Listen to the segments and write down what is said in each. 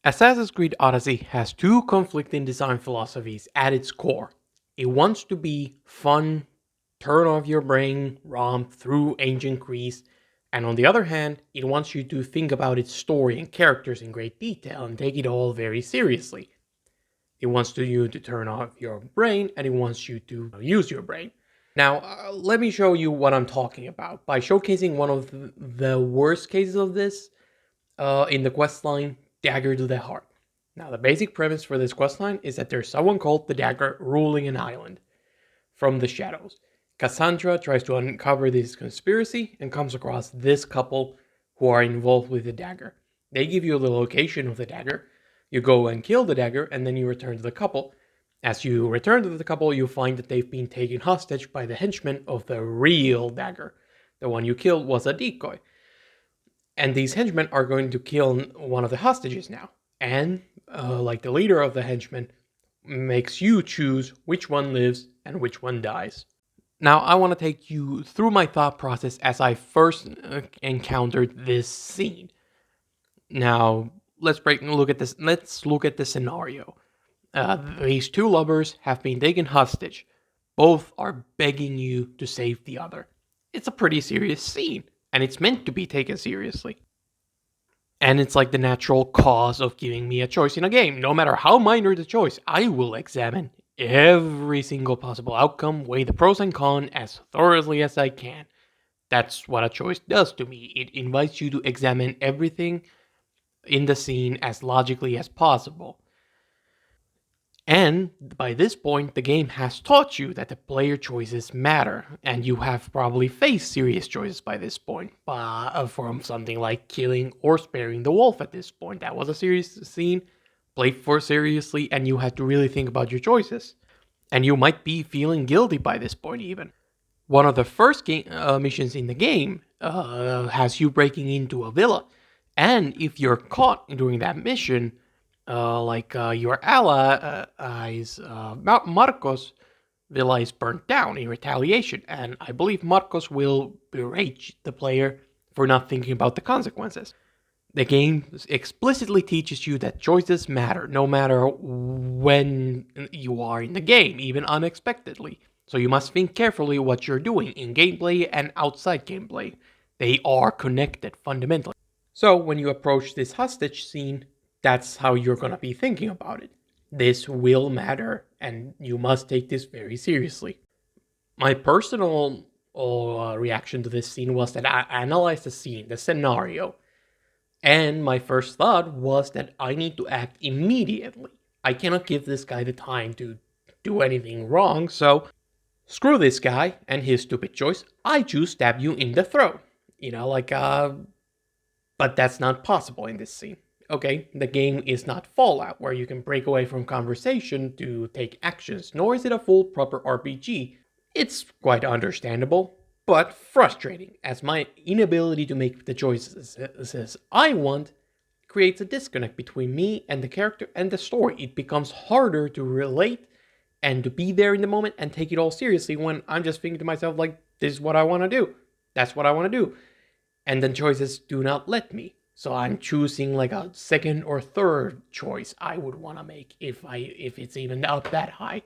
Assassin's Creed Odyssey has two conflicting design philosophies at its core. It wants to be fun, turn off your brain, romp through ancient Greece, and on the other hand, it wants you to think about its story and characters in great detail and take it all very seriously. It wants you to turn off your brain and it wants you to use your brain. Now, let me show you what I'm talking about by showcasing one of the worst cases of this in the questline Dagger to the Heart. Now, the basic premise for this questline is that there's someone called the Dagger ruling an island from the shadows. Cassandra tries to uncover this conspiracy and comes across this couple who are involved with the Dagger. They give you the location of the Dagger. You go and kill the Dagger, and then you return to the couple. As you return to the couple, you find that they've been taken hostage by the henchmen of the real Dagger. The one you killed was a decoy. And these henchmen are going to kill one of the hostages now. And, like the leader of the henchmen, makes you choose which one lives and which one dies. Now, I want to take you through my thought process as I first encountered this scene. Now, let's look at this. Let's look at the scenario. These two lovers have been taken hostage. Both are begging you to save the other. It's a pretty serious scene, and it's meant to be taken seriously. And it's like the natural cause of giving me a choice in a game. No matter how minor the choice, I will examine every single possible outcome, weigh the pros and cons as thoroughly as I can. That's what a choice does to me. It invites you to examine everything in the scene as logically as possible. And by this point, the game has taught you that the player choices matter, and you have probably faced serious choices by this point, from something like killing or sparing the wolf at this point. That was a serious scene, played for seriously, and you had to really think about your choices. And you might be feeling guilty by this point even. One of the first missions in the game has you breaking into a villa, and if you're caught during that mission, your allies, Marcos' villa is burnt down in retaliation, and I believe Marcos will berate the player for not thinking about the consequences. The game explicitly teaches you that choices matter, no matter when you are in the game, even unexpectedly. So you must think carefully what you're doing in gameplay and outside gameplay. They are connected fundamentally. So when you approach this hostage scene, that's how you're going to be thinking about it. This will matter, and you must take this very seriously. My personal reaction to this scene was that I analyzed the scene, the scenario, and my first thought was that I need to act immediately. I cannot give this guy the time to do anything wrong, so screw this guy and his stupid choice. I choose stab you in the throat. But that's not possible in this scene. Okay, the game is not Fallout, where you can break away from conversation to take actions, nor is it a full proper RPG. It's quite understandable, but frustrating, as my inability to make the choices I want creates a disconnect between me and the character and the story. It becomes harder to relate and to be there in the moment and take it all seriously when I'm just thinking to myself, like, this is what I want to do. That's what I want to do. And then choices do not let me. So I'm choosing like a second or third choice I would want to make if it's even up that high.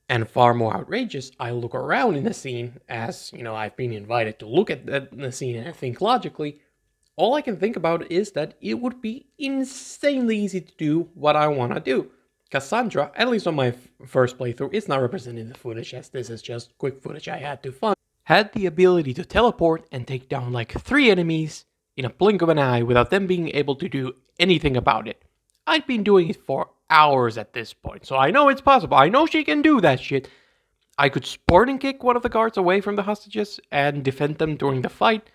And far more outrageous, I look around in the scene as, I've been invited to look at the scene and think logically. All I can think about is that it would be insanely easy to do what I want to do. Cassandra, at least on my first playthrough, is not represented in the footage, as this is just quick footage I had to find, had the ability to teleport and take down like 3 enemies in a blink of an eye without them being able to do anything about it. I'd been doing it for hours at this point, so I know it's possible. I know she can do that shit. I could sporting kick one of the guards away from the hostages and defend them during the fight.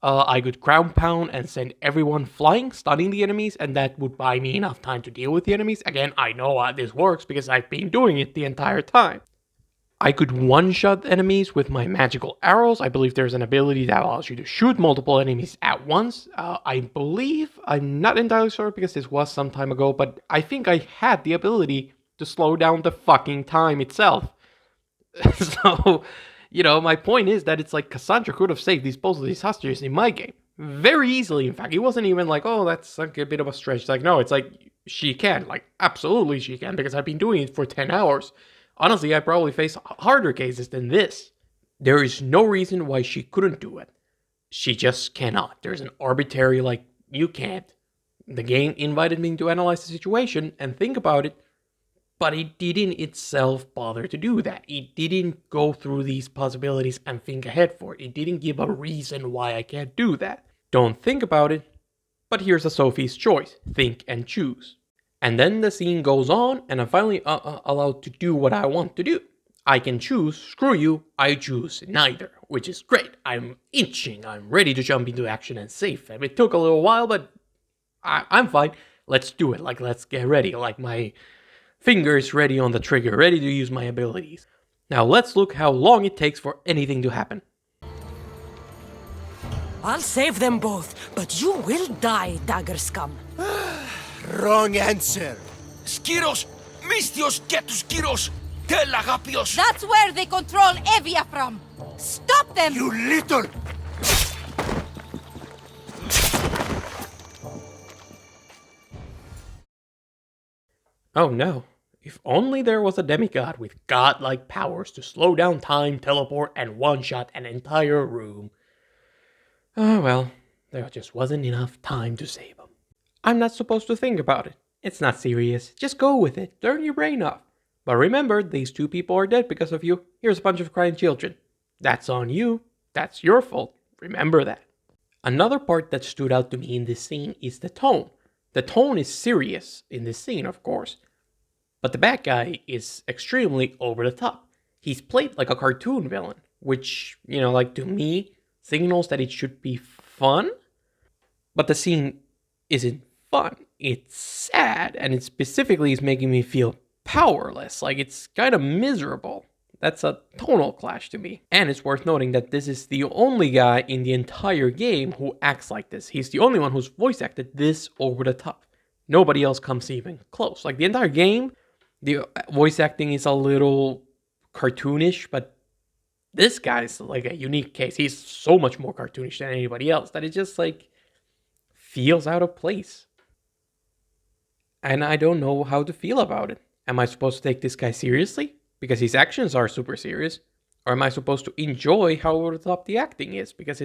I could ground pound and send everyone flying, stunning the enemies, and that would buy me enough time to deal with the enemies. Again, I know how this works because I've been doing it the entire time. I could one-shot enemies with my magical arrows. I believe there's an ability that allows you to shoot multiple enemies at once. I believe, I'm not entirely sure because this was some time ago, but I think I had the ability to slow down the fucking time itself. So, my point is that it's like Cassandra could have saved both of these hostages in my game. Very easily, in fact. It wasn't even like, oh, that's like a bit of a stretch. It's like, no, it's like, she can. Like, absolutely she can, because I've been doing it for 10 hours. Honestly, I probably face harder cases than this. There is no reason why she couldn't do it. She just cannot. There's an arbitrary, like, you can't. The game invited me to analyze the situation and think about it, but it didn't itself bother to do that. It didn't go through these possibilities and think ahead for it. It didn't give a reason why I can't do that. Don't think about it, but here's a Sophie's choice. Think and choose. And then the scene goes on, and I'm finally allowed to do what I want to do. I can choose, screw you, I choose neither, which is great. I'm itching, I'm ready to jump into action and save them. It took a little while, but I'm fine. Let's do it, like, let's get ready, like my fingers ready on the trigger, ready to use my abilities. Now let's look how long it takes for anything to happen. I'll save them both, but you will die, dagger scum. Wrong answer. Skiros! Mistios getus Skiros! Telagapios! That's where they control Evia from! Stop them! You little... Oh no. If only there was a demigod with godlike powers to slow down time, teleport, and one-shot an entire room. Oh well, there just wasn't enough time to save him. I'm not supposed to think about it. It's not serious. Just go with it. Turn your brain off. But remember, these 2 people are dead because of you. Here's a bunch of crying children. That's on you. That's your fault. Remember that. Another part that stood out to me in this scene is the tone. The tone is serious in this scene, of course. But the bad guy is extremely over the top. He's played like a cartoon villain, which, like to me, signals that it should be fun. But the scene isn't fun. It's sad, and it specifically is making me feel powerless. Like, it's kind of miserable. That's a tonal clash to me. And it's worth noting that this is the only guy in the entire game who acts like this. He's the only one who's voice acted this over the top. Nobody else comes even close. Like, the entire game, the voice acting is a little cartoonish, but this guy's like a unique case. He's so much more cartoonish than anybody else that it just like feels out of place. And I don't know how to feel about it. Am I supposed to take this guy seriously? Because his actions are super serious. Or am I supposed to enjoy how over the top the acting is? Because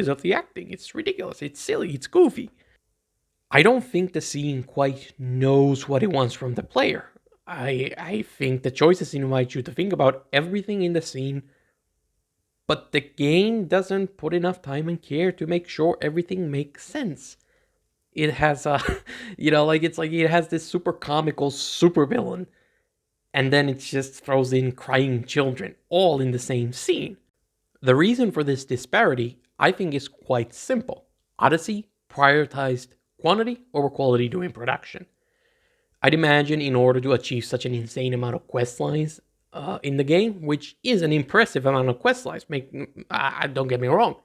of the acting. It's ridiculous. It's silly. It's goofy. I don't think the scene quite knows what it wants from the player. I think the choices invite you to think about everything in the scene, but the game doesn't put enough time and care to make sure everything makes sense. It has a, it has this super comical super villain, and then it just throws in crying children all in the same scene. The reason for this disparity, I think, is quite simple. Odyssey prioritized quantity over quality during production. I'd imagine in order to achieve such an insane amount of quest lines in the game, which is an impressive amount of quest lines, don't get me wrong.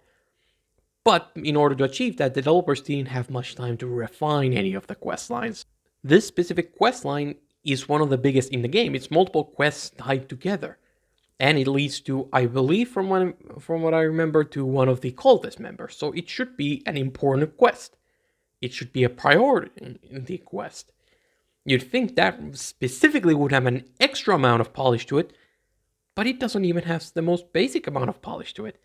But in order to achieve that, the developers didn't have much time to refine any of the quest lines. This specific quest line is one of the biggest in the game. It's multiple quests tied together. And it leads to, I believe, from what I remember, to one of the cultist members. So it should be an important quest. It should be a priority in the quest. You'd think that specifically would have an extra amount of polish to it, but it doesn't even have the most basic amount of polish to it.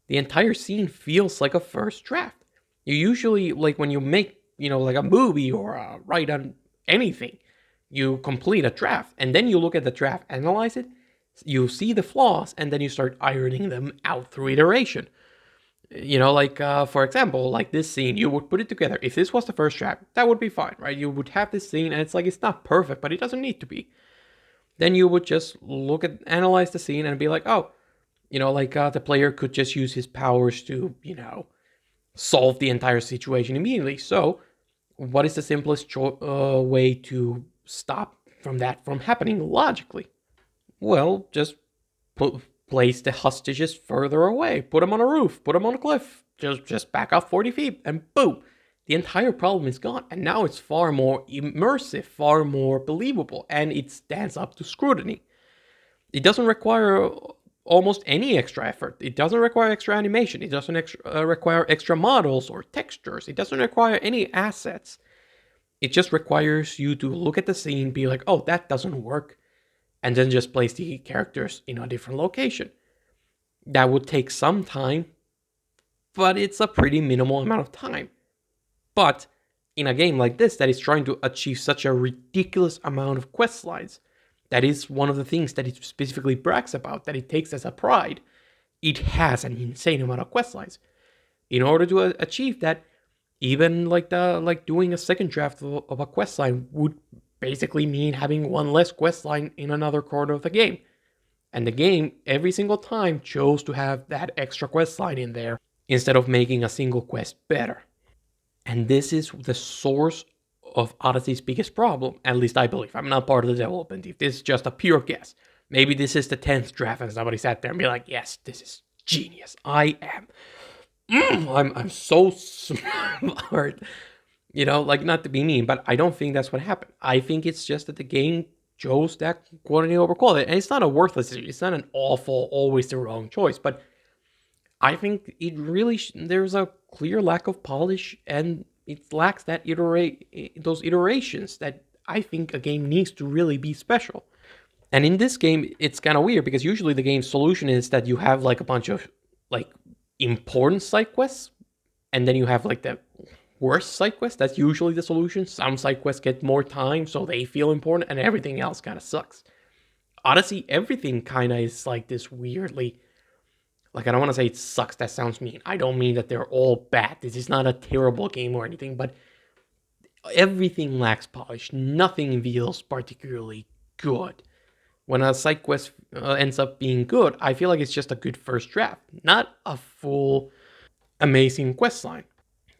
The entire scene feels like a first draft. You usually, like when you make, like a movie or write on anything, you complete a draft, and then you look at the draft, analyze it, you see the flaws, and then you start ironing them out through iteration. For example, like this scene, you would put it together. If this was the first draft, that would be fine, right? You would have this scene, and it's not perfect, but it doesn't need to be. Then you would just analyze the scene and be like, oh, the player could just use his powers to, solve the entire situation immediately. So, what is the simplest way to stop that from happening logically? Well, just place the hostages further away. Put them on a roof. Put them on a cliff. Just back up 40 feet and boom. The entire problem is gone. And now it's far more immersive, far more believable, and it stands up to scrutiny. It doesn't require almost any extra effort. It doesn't require extra animation. It doesn't require extra models or textures. It doesn't require any assets. It just requires you to look at the scene, be like, oh, that doesn't work, and then just place the characters in a different location. That would take some time, but it's a pretty minimal amount of time. But in a game like this that is trying to achieve such a ridiculous amount of quest lines, that is one of the things that it specifically brags about, that it takes as a pride. It has an insane amount of quest lines. In order to achieve that, even like doing a second draft of a quest line would basically mean having one less quest line in another corner of the game. And the game, every single time, chose to have that extra quest line in there instead of making a single quest better. And this is the source of Odyssey's biggest problem, at least I believe. I'm not part of the development team. This is just a pure guess. Maybe this is the 10th draft and somebody sat there and be like, yes, this is genius. I am. I'm so smart. You know, like, not to be mean, but I don't think that's what happened. I think it's just that the game chose that quantity over quality. And it's not a worthless decision. It's not an awful, always the wrong choice. But I think it really, there's a clear lack of polish, and it lacks that those iterations that I think a game needs to really be special. And in this game, it's kind of weird because usually the game's solution is that you have like a bunch of like important side quests, and then you have like the worst side quests. That's usually the solution. Some side quests get more time, so they feel important, and everything else kind of sucks. Odyssey, everything kind of is like this weirdly, like, I don't want to say it sucks, that sounds mean. I don't mean that they're all bad. This is not a terrible game or anything, but everything lacks polish. Nothing feels particularly good. When a side quest ends up being good, I feel like it's just a good first draft, not a full, amazing quest line.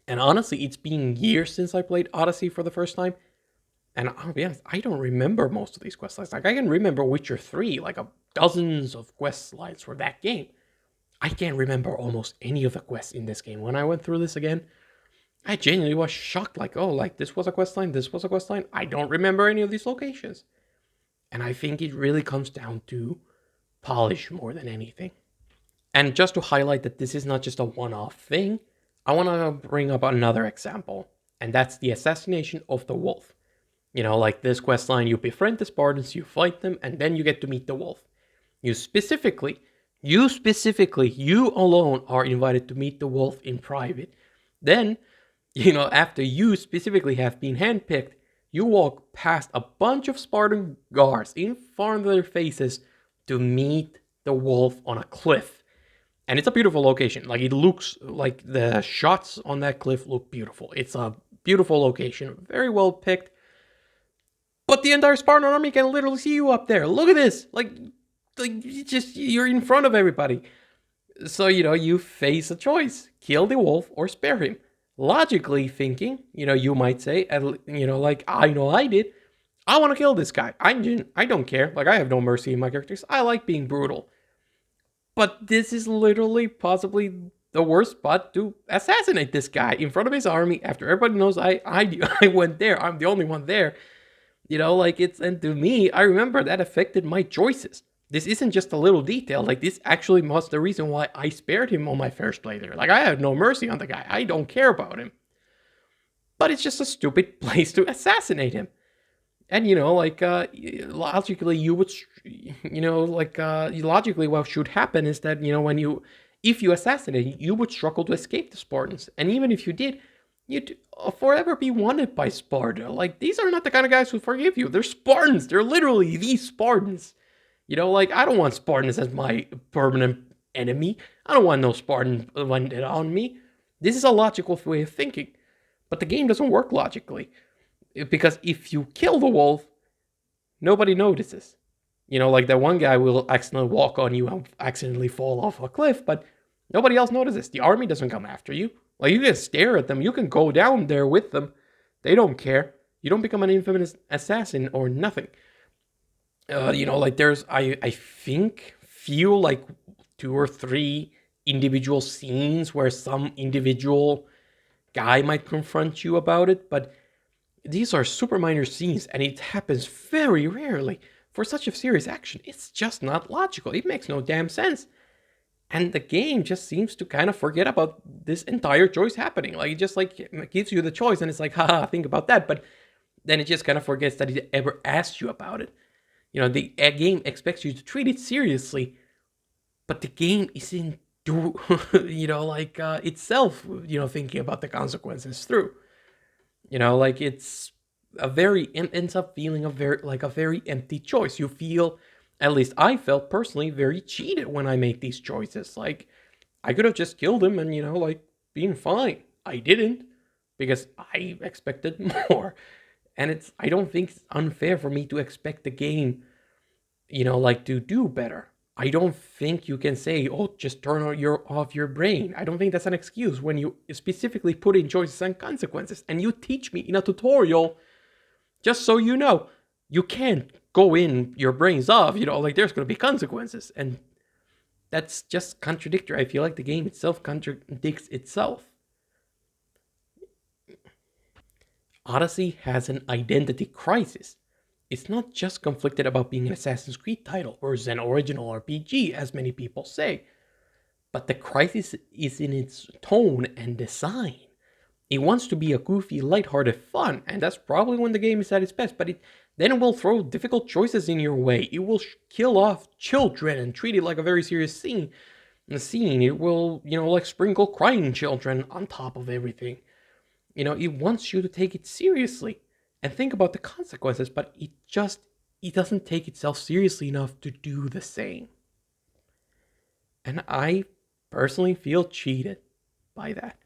And honestly, it's been years since I played Odyssey for the first time, and I'll be honest, I don't remember most of these quest lines. Like, I can remember Witcher 3, like dozens of quest lines for that game. I can't remember almost any of the quests in this game. When I went through this again, I genuinely was shocked. Like, oh, like this was a quest line, this was a quest line. I don't remember any of these locations. And I think it really comes down to polish more than anything. And just to highlight that this is not just a one-off thing, I want to bring up another example. And that's the assassination of the wolf. You know, like this quest line, you befriend the Spartans, you fight them, and then you get to meet the wolf. You specifically, you alone are invited to meet the wolf in private. Then, you know, after you specifically have been handpicked, you walk past a bunch of Spartan guards in front of their faces to meet the wolf on a cliff. And it's a beautiful location. Like, it looks like the shots on that cliff look beautiful. It's a beautiful location, very well picked. But the entire Spartan army can literally see you up there. Look at this. Like you're in front of everybody. So, you know, you face a choice. Kill the wolf or spare him. Logically thinking, you know, you might say, you know, like I know I did. I want to kill this guy. I don't care. Like, I have no mercy in my characters. I like being brutal. But this is literally possibly the worst spot to assassinate this guy in front of his army after everybody knows I went there. I'm the only one there. You know, like, and to me, I remember that affected my choices. This isn't just a little detail. Like, this actually was the reason why I spared him on my first playthrough. Like, I have no mercy on the guy. I don't care about him. But it's just a stupid place to assassinate him. And, you know, like, logically, you would, you know, like, logically what should happen is that, you know, if you assassinate, you would struggle to escape the Spartans. And even if you did, you'd forever be wanted by Sparta. Like, these are not the kind of guys who forgive you. They're Spartans. They're literally these Spartans. You know, like, I don't want Spartans as my permanent enemy. I don't want no Spartan landed on me. This is a logical way of thinking. But the game doesn't work logically. Because if you kill the wolf, nobody notices. You know, like, that one guy will accidentally walk on you and accidentally fall off a cliff, but nobody else notices. The army doesn't come after you. Like, you can stare at them. You can go down there with them. They don't care. You don't become an infamous assassin or nothing. You know, like, there's, I feel like 2 or 3 individual scenes where some individual guy might confront you about it, but these are super minor scenes, and it happens very rarely. for such a serious action, it's just not logical. It makes no damn sense. And the game just seems to kind of forget about this entire choice happening. Like, it just like gives you the choice and it's like, haha, think about that. But then it just kind of forgets that it ever asked you about it. The game expects you to treat it seriously, but the game isn't itself, thinking about the consequences through. Like it's ends up feeling a very empty choice. You feel, at least I felt personally, very cheated when I made these choices. Like, I could have just killed him and, been fine. I didn't, because I expected more. And I don't think it's unfair for me to expect the game, to do better. I don't think you can say, oh, just turn off your brain. I don't think that's an excuse when you specifically put in choices and consequences. And you teach me in a tutorial, just so you know, you can't go in your brains off, there's going to be consequences. And that's just contradictory. I feel like the game itself contradicts itself. Odyssey has an identity crisis. It's not just conflicted about being an Assassin's Creed title or an original RPG, as many people say, but the crisis is in its tone and design. It wants to be a goofy, lighthearted fun, and that's probably when the game is at its best, but then it will throw difficult choices in your way. It will kill off children and treat it like a very serious scene. It will, sprinkle crying children on top of everything. It wants you to take it seriously and think about the consequences, but it doesn't take itself seriously enough to do the same. And I personally feel cheated by that.